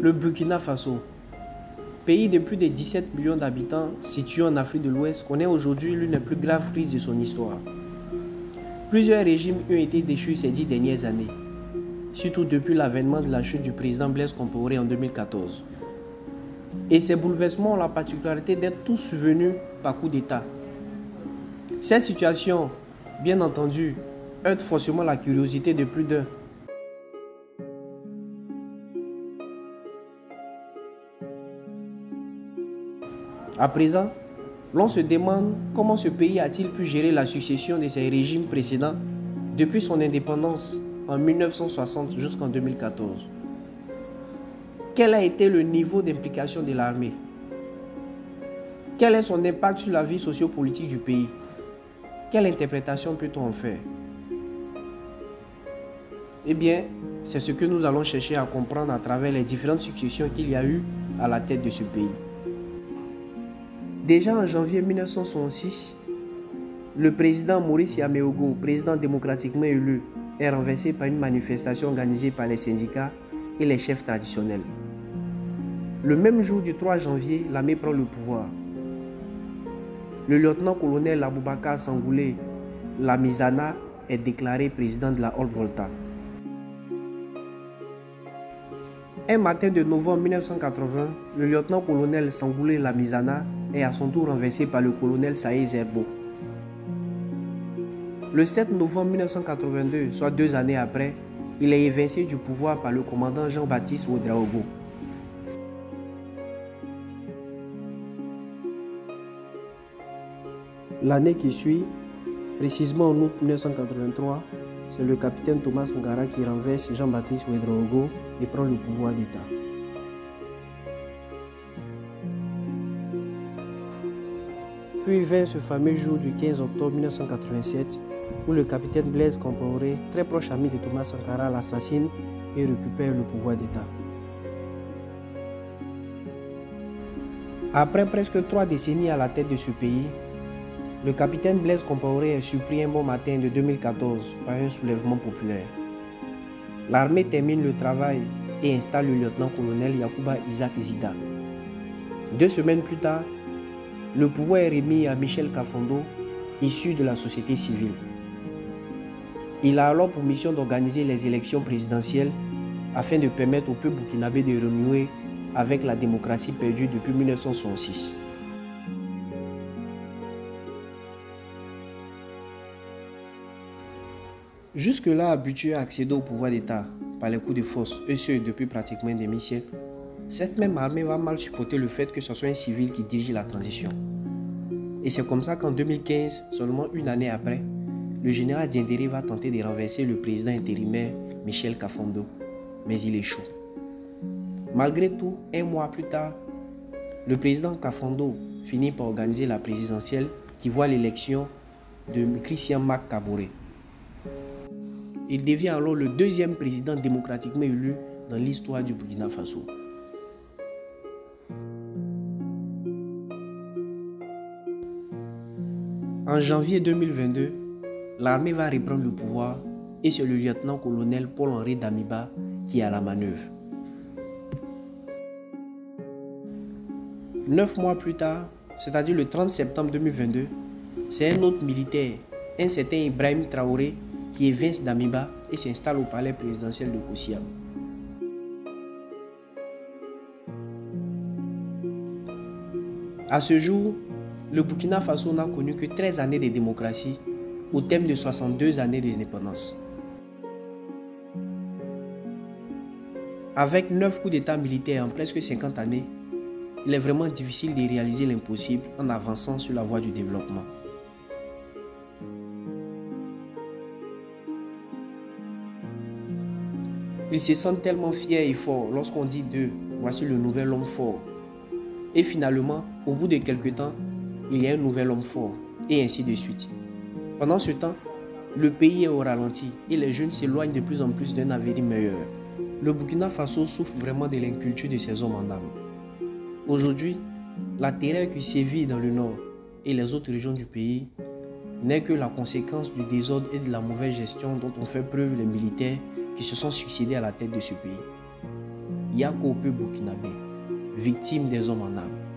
Le Burkina Faso, pays de plus de 17 millions d'habitants situé en Afrique de l'Ouest, connaît aujourd'hui l'une des plus graves crises de son histoire. Plusieurs régimes ont été déchus ces 10 dernières années, surtout depuis l'avènement de la chute du président Blaise Compaoré en 2014. Et ces bouleversements ont la particularité d'être tous survenus par coup d'État. Cette situation, bien entendu, heurte forcément la curiosité de plus d'un. À présent, l'on se demande comment ce pays a-t-il pu gérer la succession de ses régimes précédents depuis son indépendance en 1960 jusqu'en 2014. Quel a été le niveau d'implication de l'armée? Quel est son impact sur la vie sociopolitique du pays? Quelle interprétation peut-on en faire? Eh bien, c'est ce que nous allons chercher à comprendre à travers les différentes successions qu'il y a eu à la tête de ce pays. Déjà en janvier 1966, le président Maurice Yameogo, président démocratiquement élu, est renversé par une manifestation organisée par les syndicats et les chefs traditionnels. Le même jour du 3 janvier, l'armée prend le pouvoir. Le lieutenant-colonel Aboubakar Sangoulé Lamizana est déclaré président de la Haute-Volta. Un matin de novembre 1980, le lieutenant-colonel Sangoulé Lamizana est à son tour renversé par le colonel Saïd Zerbo. Le 7 novembre 1982, soit 2 années après, il est évincé du pouvoir par le commandant Jean-Baptiste Ouédraogo. L'année qui suit, précisément en août 1983, c'est le capitaine Thomas Sankara qui renverse Jean-Baptiste Ouédraogo et prend le pouvoir d'État. Puis vint ce fameux jour du 15 octobre 1987 où le capitaine Blaise Compaoré, très proche ami de Thomas Sankara, l'assassine et récupère le pouvoir d'État. Après presque 3 décennies à la tête de ce pays, le capitaine Blaise Compaoré est surpris un bon matin de 2014 par un soulèvement populaire. L'armée termine le travail et installe le lieutenant-colonel Yacouba Isaac Zida. 2 semaines plus tard, le pouvoir est remis à Michel Kafando, issu de la société civile. Il a alors pour mission d'organiser les élections présidentielles afin de permettre au peuple burkinabé de renouer avec la démocratie perdue depuis 1966. Jusque-là habitué à accéder au pouvoir d'État par les coups de force, et ce depuis pratiquement un demi-siècle, cette même armée va mal supporter le fait que ce soit un civil qui dirige la transition. Et c'est comme ça qu'en 2015, seulement une année après, le général Diendéré va tenter de renverser le président intérimaire Michel Kafando, mais il échoue. Malgré tout, 1 mois plus tard, le président Kafando finit par organiser la présidentielle qui voit l'élection de Christian Mack Kaboré. Il devient alors le 2e président démocratiquement élu dans l'histoire du Burkina Faso. En janvier 2022, l'armée va reprendre le pouvoir et c'est le lieutenant-colonel Paul-Henri Damiba qui est à la manœuvre. 9 mois plus tard, c'est-à-dire le 30 septembre 2022, c'est un autre militaire, un certain Ibrahim Traoré, qui évince Damiba et s'installe au palais présidentiel de Koussiam. À ce jour, le Burkina Faso n'a connu que 13 années de démocratie au terme de 62 années d'indépendance. Avec 9 coups d'État militaires en presque 50 années, il est vraiment difficile de réaliser l'impossible en avançant sur la voie du développement. Ils se sentent tellement fiers et forts lorsqu'on dit d'eux, voici le nouvel homme fort. Et finalement, au bout de quelques temps, il y a un nouvel homme fort, et ainsi de suite. Pendant ce temps, le pays est au ralenti et les jeunes s'éloignent de plus en plus d'un avenir meilleur. Le Burkina Faso souffre vraiment de l'inculture de ses hommes en âme. Aujourd'hui, la terreur qui sévit dans le nord et les autres régions du pays n'est que la conséquence du désordre et de la mauvaise gestion dont ont fait preuve les militaires qui se sont succédés à la tête de ce pays. Yako peu burkinabé, victime des hommes en armes.